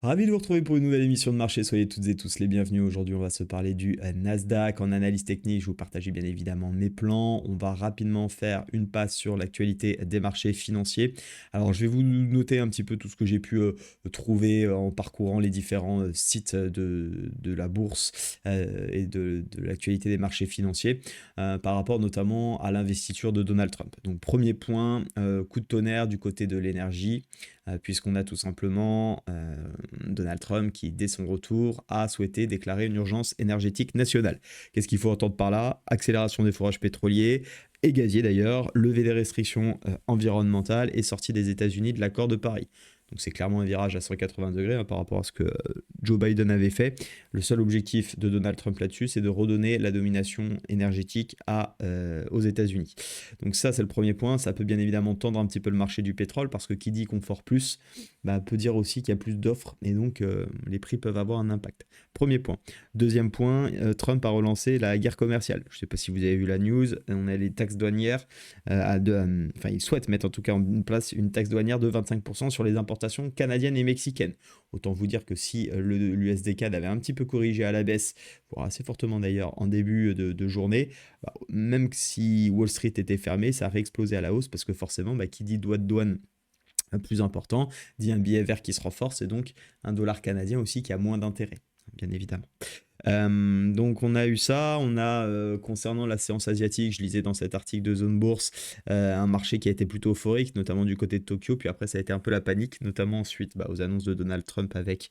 Ravi de vous retrouver pour une nouvelle émission de marché. Soyez toutes et tous les bienvenus. Aujourd'hui, on va se parler du Nasdaq. En analyse technique, je vous partage bien évidemment mes plans. On va rapidement faire une passe sur l'actualité des marchés financiers. Alors, je vais vous noter un petit peu tout ce que j'ai pu trouver en parcourant les différents sites de la bourse et de l'actualité des marchés financiers par rapport notamment à l'investiture de Donald Trump. Donc, premier point, coup de tonnerre du côté de l'énergie puisqu'on a tout simplement Donald Trump qui, dès son retour, a souhaité déclarer une urgence énergétique nationale. Qu'est-ce qu'il faut entendre par là? Accélération des forages pétroliers et gaziers d'ailleurs, levée des restrictions environnementales et sortie des États-Unis de l'accord de Paris. Donc c'est clairement un virage à 180 degrés par rapport à ce que Joe Biden avait fait. Le seul objectif de Donald Trump là-dessus, c'est de redonner la domination énergétique aux États-Unis. Donc ça, c'est le premier point. Ça peut bien évidemment tendre un petit peu le marché du pétrole parce que qui dit confort plus, peut dire aussi qu'il y a plus d'offres et donc les prix peuvent avoir un impact. Premier point. Deuxième point, Trump a relancé la guerre commerciale. Je ne sais pas si vous avez vu la news, on a les taxes douanières, il souhaite mettre en tout cas en place une taxe douanière de 25% sur les importations canadiennes et mexicaines. Autant vous dire que si l'USD-CAD avait un petit peu corrigé à la baisse, voire assez fortement d'ailleurs en début de journée, même si Wall Street était fermé, ça a réexplosé à la hausse parce que forcément, qui dit droit de douane plus important, dit un billet vert qui se renforce et donc un dollar canadien aussi qui a moins d'intérêt, bien évidemment. Donc on a eu ça, on a concernant la séance asiatique, je lisais dans cet article de Zone Bourse, un marché qui a été plutôt euphorique, notamment du côté de Tokyo, puis après ça a été un peu la panique, notamment ensuite aux annonces de Donald Trump avec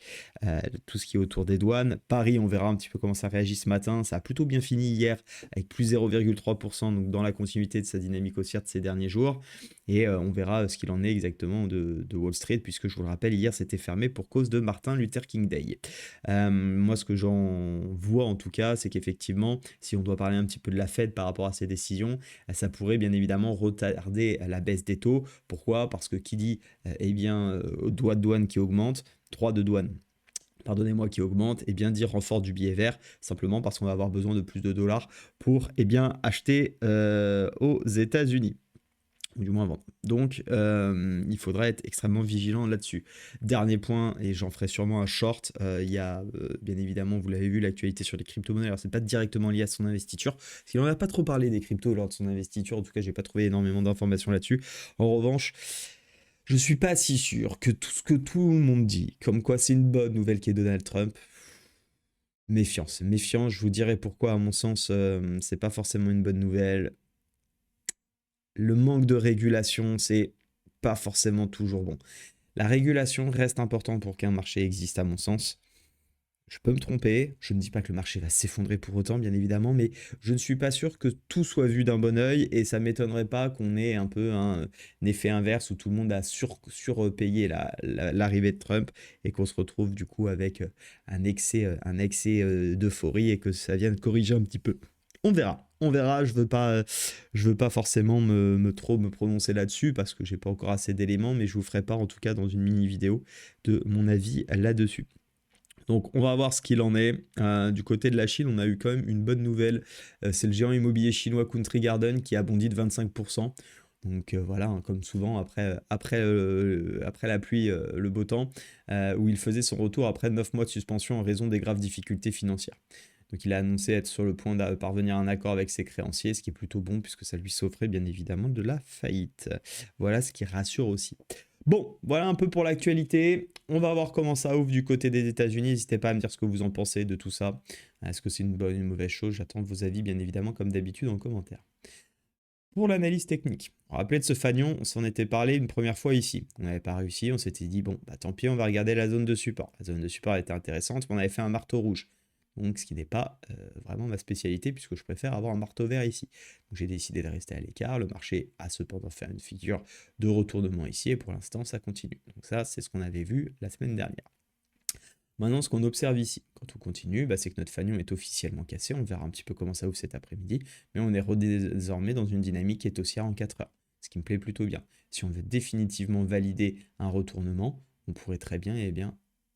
tout ce qui est autour des douanes. Paris, on verra un petit peu comment ça réagit ce matin, ça a plutôt bien fini hier avec plus 0,3%, donc dans la continuité de sa dynamique haussière de ces derniers jours, et on verra ce qu'il en est exactement de Wall Street, puisque je vous le rappelle, hier c'était fermé pour cause de Martin Luther King Day. Moi, ce que j'en vois en tout cas, c'est qu'effectivement, si on doit parler un petit peu de la Fed par rapport à ses décisions, ça pourrait bien évidemment retarder la baisse des taux. Pourquoi? Parce que qui dit droit de douane qui augmente, droit de douane pardonnez-moi, qui augmente, et bien dire renfort du billet vert, simplement parce qu'on va avoir besoin de plus de dollars pour acheter aux États-Unis ou du moins vendre. Donc, il faudra être extrêmement vigilant là-dessus. Dernier point, et j'en ferai sûrement un short, il y a bien évidemment, vous l'avez vu, l'actualité sur les crypto-monnaies. Alors, c'est pas directement lié à son investiture, parce qu'il n'en a pas trop parlé des cryptos lors de son investiture. En tout cas, j'ai pas trouvé énormément d'informations là-dessus. En revanche, je suis pas si sûr que tout ce que tout le monde dit, comme quoi c'est une bonne nouvelle qui est Donald Trump, méfiance. Méfiance, je vous dirai pourquoi, à mon sens, c'est pas forcément une bonne nouvelle. Le manque de régulation, c'est pas forcément toujours bon. La régulation reste importante pour qu'un marché existe, à mon sens. Je peux me tromper, je ne dis pas que le marché va s'effondrer pour autant, bien évidemment, mais je ne suis pas sûr que tout soit vu d'un bon oeil et ça m'étonnerait pas qu'on ait un peu un effet inverse où tout le monde a surpayé l'arrivée de Trump et qu'on se retrouve du coup avec un excès d'euphorie et que ça vienne corriger un petit peu. On verra. On verra, je veux pas forcément trop me prononcer là-dessus parce que j'ai pas encore assez d'éléments, mais je vous ferai part en tout cas dans une mini vidéo de mon avis là-dessus. Donc on va voir ce qu'il en est. Du côté de la Chine, on a eu quand même une bonne nouvelle. C'est le géant immobilier chinois Country Garden qui a bondi de 25%. Donc voilà, comme souvent, après la pluie, le beau temps, où il faisait son retour après 9 mois de suspension en raison des graves difficultés financières. Donc il a annoncé être sur le point de parvenir à un accord avec ses créanciers, ce qui est plutôt bon puisque ça lui sauverait bien évidemment de la faillite. Voilà ce qui rassure aussi. Bon, voilà un peu pour l'actualité. On va voir comment ça ouvre du côté des États-Unis. N'hésitez pas à me dire ce que vous en pensez de tout ça. Est-ce que c'est une bonne ou une mauvaise chose? J'attends vos avis, bien évidemment, comme d'habitude, en commentaire. Pour l'analyse technique, rappelez de ce fanion, on s'en était parlé une première fois ici. On n'avait pas réussi, on s'était dit, bon, tant pis, on va regarder la zone de support. La zone de support était intéressante, mais on avait fait un marteau rouge. Donc, ce qui n'est pas vraiment ma spécialité, puisque je préfère avoir un marteau vert ici. Donc, j'ai décidé de rester à l'écart. Le marché a cependant fait une figure de retournement ici, et pour l'instant, ça continue. Donc, ça, c'est ce qu'on avait vu la semaine dernière. Maintenant, ce qu'on observe ici, quand on continue, c'est que notre fanion est officiellement cassé. On verra un petit peu comment ça ouvre cet après-midi. Mais on est désormais dans une dynamique qui est haussière en 4 heures, ce qui me plaît plutôt bien. Si on veut définitivement valider un retournement, on pourrait très bien,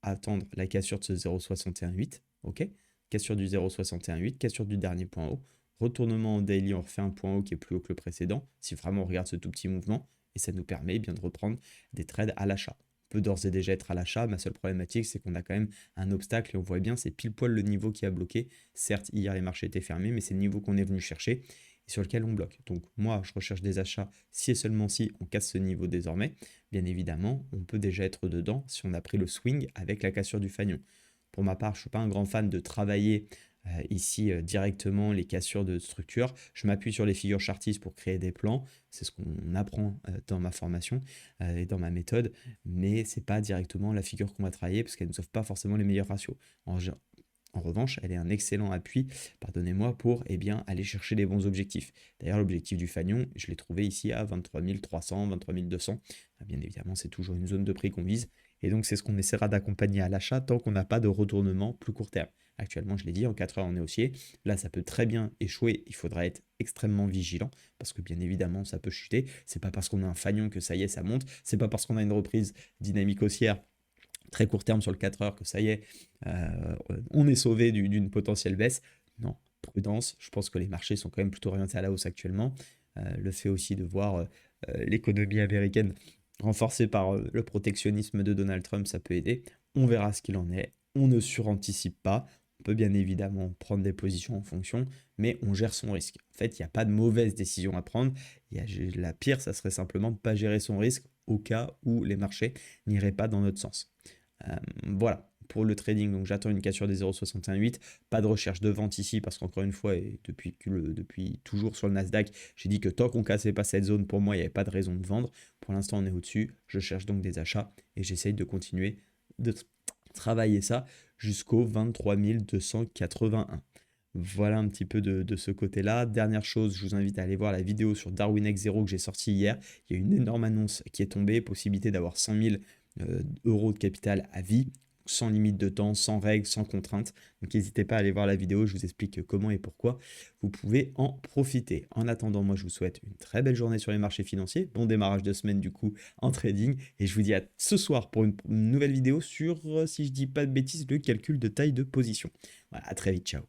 attendre la cassure de ce 0,618, ok? Cassure du 0,618, cassure du dernier point haut, retournement en daily, on refait un point haut qui est plus haut que le précédent, si vraiment on regarde ce tout petit mouvement, et ça nous permet de reprendre des trades à l'achat. peut d'ores et déjà être à l'achat. Ma seule problématique, c'est qu'on a quand même un obstacle et on voit bien, c'est pile poil le niveau qui a bloqué. Certes, hier, les marchés étaient fermés, mais c'est le niveau qu'on est venu chercher et sur lequel on bloque. Donc moi, je recherche des achats si et seulement si on casse ce niveau désormais. Bien évidemment, on peut déjà être dedans si on a pris le swing avec la cassure du fanion. Pour ma part, je ne suis pas un grand fan de travailler ici directement les cassures de structure. Je m'appuie sur les figures chartistes pour créer des plans. C'est ce qu'on apprend dans ma formation et dans ma méthode. Mais ce n'est pas directement la figure qu'on va travailler parce qu'elle ne nous offre pas forcément les meilleurs ratios. En revanche, elle est un excellent appui, pardonnez-moi, pour aller chercher les bons objectifs. D'ailleurs, l'objectif du fanion, je l'ai trouvé ici à 23 300, 23 200. Bien évidemment, c'est toujours une zone de prix qu'on vise. Et donc, c'est ce qu'on essaiera d'accompagner à l'achat tant qu'on n'a pas de retournement plus court terme. Actuellement, je l'ai dit, en 4 heures, on est haussier. Là, ça peut très bien échouer. Il faudra être extrêmement vigilant parce que bien évidemment, ça peut chuter. C'est pas parce qu'on a un fanion que ça y est, ça monte. C'est pas parce qu'on a une reprise dynamique haussière très court terme sur le 4 heures que ça y est, on est sauvé d'une potentielle baisse. Non, prudence. Je pense que les marchés sont quand même plutôt orientés à la hausse actuellement. Le fait aussi de voir l'économie américaine renforcée par le protectionnisme de Donald Trump, ça peut aider. On verra ce qu'il en est. On ne suranticipe pas. On peut bien évidemment prendre des positions en fonction, mais on gère son risque. En fait, il n'y a pas de mauvaise décision à prendre. La pire, ça serait simplement de ne pas gérer son risque au cas où les marchés n'iraient pas dans notre sens. Voilà, pour le trading, donc j'attends une cassure des 0,68, pas de recherche de vente ici parce qu'encore une fois, et depuis toujours sur le Nasdaq, j'ai dit que tant qu'on cassait pas cette zone, pour moi, il n'y avait pas de raison de vendre. Pour l'instant, on est au-dessus, je cherche donc des achats et j'essaye de continuer de travailler ça jusqu'au 23 281. Voilà un petit peu de ce côté-là. Dernière chose, je vous invite à aller voir la vidéo sur Darwin X0 que j'ai sortie hier. Il y a une énorme annonce qui est tombée, possibilité d'avoir 100 000 euros de capital à vie, sans limite de temps, sans règles, sans contraintes. Donc n'hésitez pas à aller voir la vidéo, je vous explique comment et pourquoi vous pouvez en profiter. En attendant, moi je vous souhaite une très belle journée sur les marchés financiers, bon démarrage de semaine du coup en trading, et je vous dis à ce soir pour une nouvelle vidéo sur, si je dis pas de bêtises, le calcul de taille de position. Voilà, à très vite, ciao.